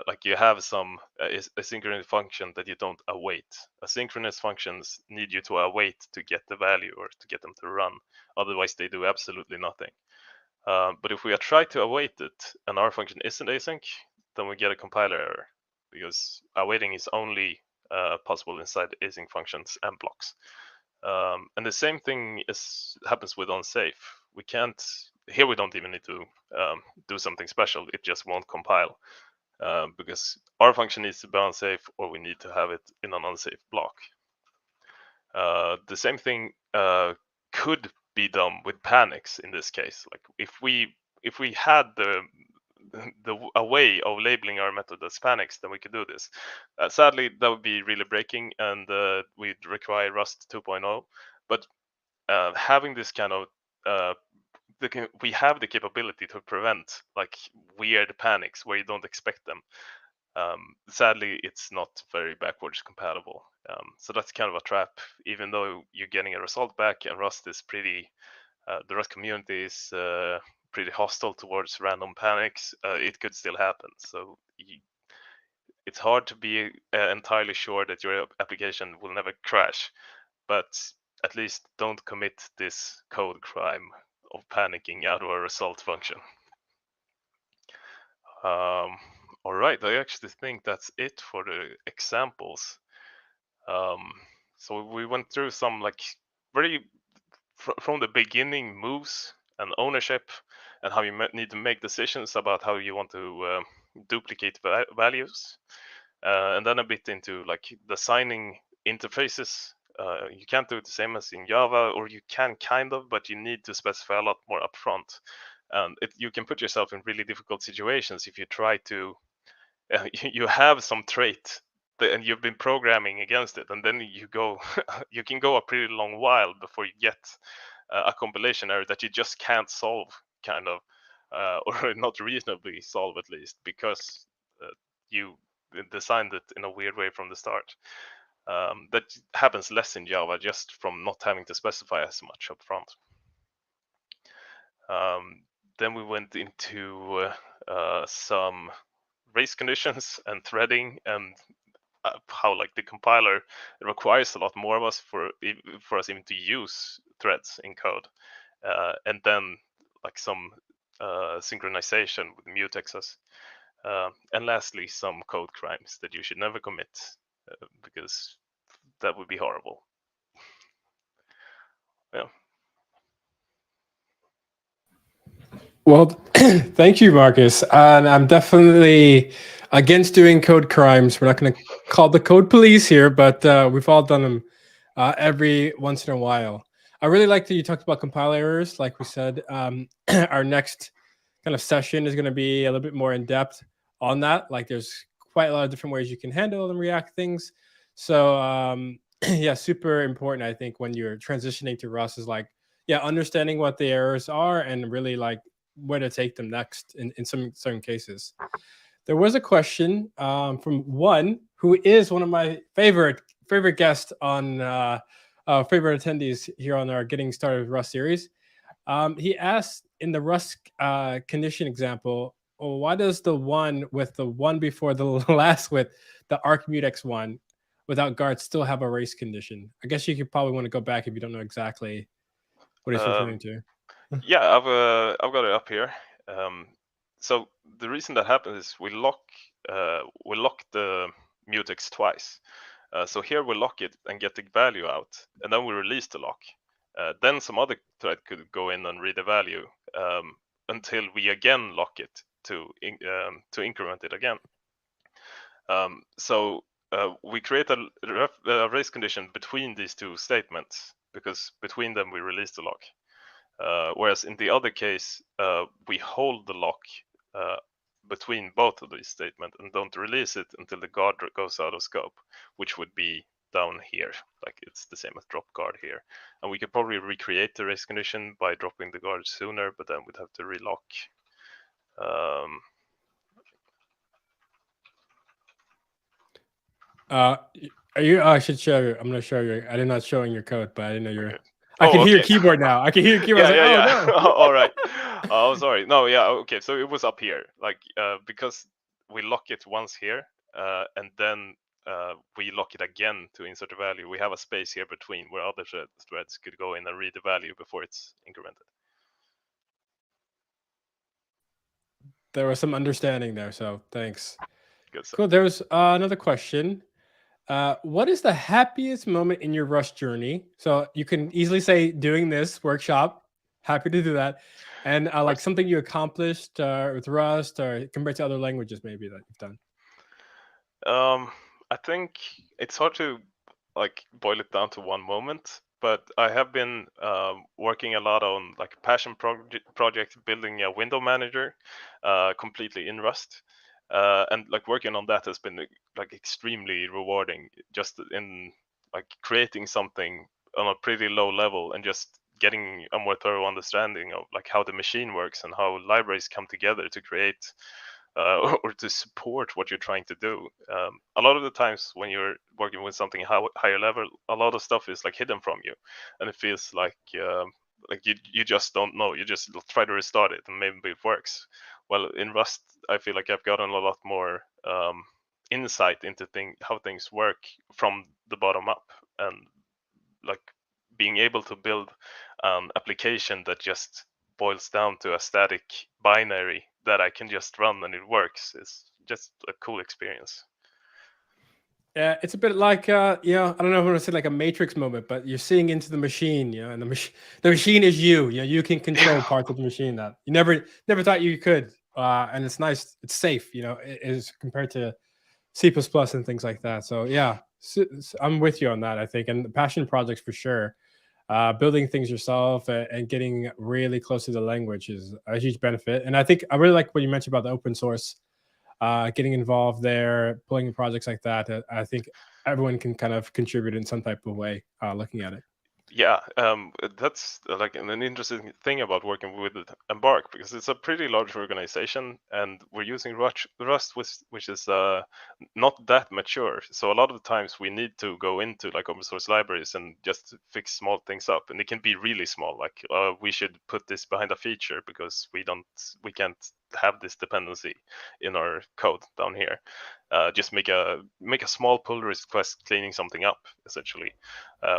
S2: Like you have some asynchronous function that you don't await. Asynchronous functions need you to await to get the value or to get them to run. Otherwise, they do absolutely nothing. But if we try to await it and our function isn't async, then we get a compiler error because awaiting is only possible inside async functions and blocks. And the same thing happens with unsafe. we can't. Here we don't even need to do something special. It just won't compile because our function needs to be unsafe, or we need to have it in an unsafe block. The same thing could be done with panics in this case. Like if we had a way of labeling our method as panics, then we could do this. Sadly, that would be really breaking, and we'd require Rust 2.0. But having this kind of we have the capability to prevent like weird panics where you don't expect them. Sadly, it's not very backwards compatible. So that's kind of a trap. Even though you're getting a result back, and Rust is pretty, the Rust community is pretty hostile towards random panics. It could still happen. So it's hard to be entirely sure that your application will never crash. But at least don't commit this code crime of panicking out of a result function. All right, I actually think that's it for the examples. So we went through some like very from the beginning moves and ownership, and how you need to make decisions about how you want to duplicate values, and then a bit into like designing interfaces. You can't do it the same as in Java, or you can kind of, but you need to specify a lot more upfront. And you can put yourself in really difficult situations if you try to. You have some trait and you've been programming against it, and then you go, you can go a pretty long while before you get a compilation error that you just can't solve, kind of, or not reasonably solve at least, because you designed it in a weird way from the start. That happens less in Java, just from not having to specify as much up front. Then we went into some race conditions and threading, and how like the compiler requires a lot more of us for us even to use threads in code, and then like some synchronization with mutexes, and lastly some code crimes that you should never commit, because that would be horrible. Yeah.
S1: Well, thank you, Marcus. And I'm definitely against doing code crimes. We're not going to call the code police here, but we've all done them every once in a while. I really like that you talked about compile errors. Like we said, our next kind of session is going to be a little bit more in depth on that. Like there's quite a lot of different ways you can handle and react things. So yeah, super important. I think when you're transitioning to Rust is like, yeah, understanding what the errors are and really like where to take them next in some certain cases. There was a question from one who is one of my favorite guests on favorite attendees here on our Getting Started with Rust series. He asked in the Rust condition example, well, why does the one with the one before the last with the arcmutex one without guard still have a race condition? I guess you could probably want to go back if you don't know exactly what he's referring to.
S2: Yeah, I've got it up here. So the reason that happens is we lock the mutex twice. So here we lock it and get the value out, and then we release the lock. Then some other thread could go in and read the value until we again lock it to increment it again. So we create a race condition between these two statements, because between them we release the lock. Whereas in the other case, we hold the lock between both of these statements and don't release it until the guard goes out of scope, which would be down here. Like it's the same as drop guard here. And we could probably recreate the race condition by dropping the guard sooner, but then we'd have to relock.
S1: Are you? I should show you. I'm gonna show you. I did not showing your code, but I didn't know you're.
S2: Okay.
S1: I can hear your keyboard now. I can hear your keyboard.
S2: Yeah,
S1: I was
S2: yeah,
S1: like,
S2: yeah.
S1: oh no.
S2: All right. Oh, sorry. No, yeah. Okay, so it was up here, like because we lock it once here, and then we lock it again to insert a value. We have a space here between where other threads could go in and read the value before it's incremented.
S1: There was some understanding there, so thanks.
S2: Good stuff.
S1: Cool. There was another question. What is the happiest moment in your Rust journey? So you can easily say doing this workshop, Happy to do that. And
S2: Of
S1: like
S2: course.
S1: something you accomplished with Rust or compared to other languages maybe that you've done.
S2: Um, I think it's hard to like boil it down to one moment, but I have been working a lot on like a passion project, building a window manager, completely in Rust, and like working on that has been like extremely rewarding. Just in like creating something on a pretty low level and just getting a more thorough understanding of like how the machine works and how libraries come together to create or to support what you're trying to do. A lot of the times when you're working with something higher level, a lot of stuff is like hidden from you, and it feels like you just don't know. You just try to restart it, and maybe it works. Well, in Rust, I feel like I've gotten a lot more insight into how things work from the bottom up, and like being able to build an application that just boils down to a static binary that I can just run and it works is just a cool experience.
S1: Yeah, it's a bit like I don't know if I want to say like a Matrix moment, but you're seeing into the machine, and the machine is you. You can control
S2: Yeah,
S1: parts of the machine that you never thought you could. And it's nice, it's safe, is compared to C++ and things like that. So yeah, I'm with you on that. I think, and the passion projects for sure. Building things yourself and getting really close to the language is a huge benefit. And I think I really like what you mentioned about the open source, getting involved there, pulling projects like that. I think everyone can kind of contribute in some type of way, looking at it.
S2: yeah, that's like an interesting thing about working with Embark because it's a pretty large organization, and we're using Rust, which is not that mature. So a lot of the times we need to go into like open source libraries and just fix small things up, and it can be really small. Like we should put this behind a feature because we can't have this dependency in our code down here. Just make a small pull request cleaning something up essentially,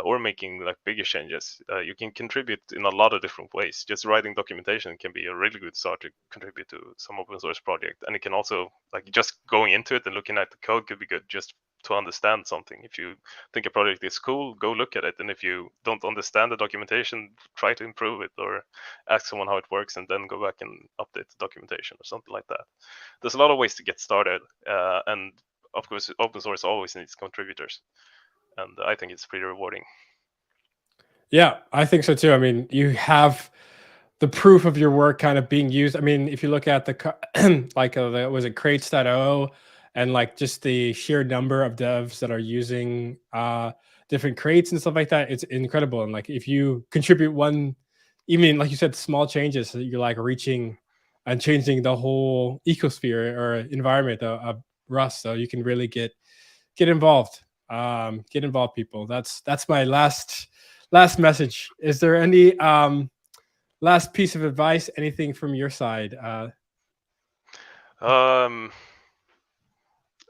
S2: or making like bigger changes. You can contribute in a lot of different ways. Just writing documentation can be a really good start to contribute to some open source project, and it can also like just going into it and looking at the code could be good just to understand something. If you think a project is cool, go look at it, and if you don't understand the documentation, try to improve it or ask someone how it works, and then go back and update the documentation or something like that. There's a lot of ways to get started, and of course, open source always needs contributors, and I think it's pretty rewarding.
S1: Yeah, I think so too. I mean, you have the proof of your work kind of being used. I mean, if you look at like was it crates.io and like just the sheer number of devs that are using different crates and stuff like that, it's incredible. And like if you contribute one, even like you said, small changes, so you're like reaching and changing the whole ecosphere or environment of Rust. So you can really get involved. Get involved, people. That's my last message. Is there any last piece of advice? Anything from your side?
S2: Um,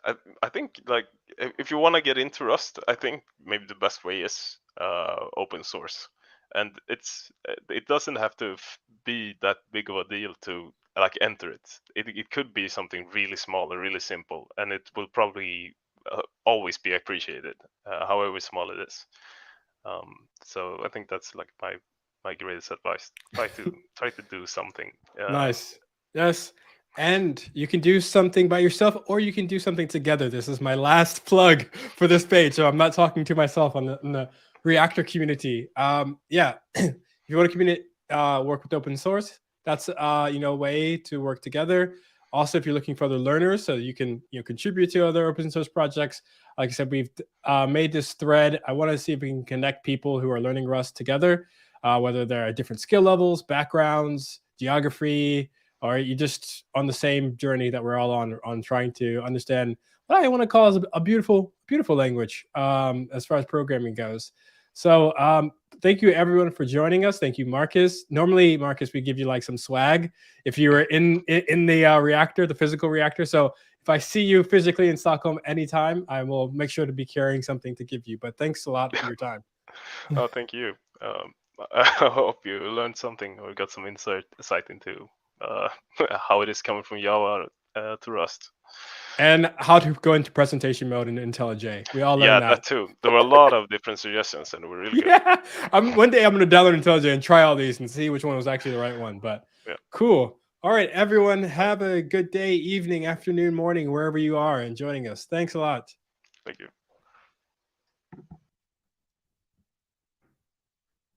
S2: I, I think like if you want to get into Rust, I think maybe the best way is open source, and it doesn't have to be that big of a deal to like enter it. It could be something really small and really simple, and it will probably always be appreciated, however small it is. So I think that's like my greatest advice. Try to do something.
S1: Nice. Yes. And you can do something by yourself or you can do something together. This is my last plug for this page. So I'm not talking to myself on the reactor community. Yeah. If you want to work with open source, that's a way to work together. Also, if you're looking for other learners, so you can contribute to other open source projects. Like I said, we've made this thread. I want to see if we can connect people who are learning Rust together, whether they're at different skill levels, backgrounds, geography, or you just on the same journey that we're all on trying to understand what I want to call as a beautiful language, as far as programming goes. So thank you everyone for joining us. Thank you, Marcus. Normally, Marcus, we give you like some swag if you were in the reactor, the physical reactor. So if I see you physically in Stockholm anytime, I will make sure to be carrying something to give you. But thanks a lot for your time.
S2: Oh, thank you. I hope you learned something or got some insight into uh, how it is coming from Java to Rust.
S1: And how to go into presentation mode in IntelliJ. We all
S2: Yeah,
S1: learned
S2: that
S1: that.
S2: too. There were a lot of different suggestions, and they were really good.
S1: Yeah. One day I'm going to download IntelliJ and try all these and see which one was actually the right one. But
S2: Yeah.
S1: cool. All right, everyone, have a good day, evening, afternoon, morning, wherever you are and joining us. Thanks a lot.
S2: Thank you.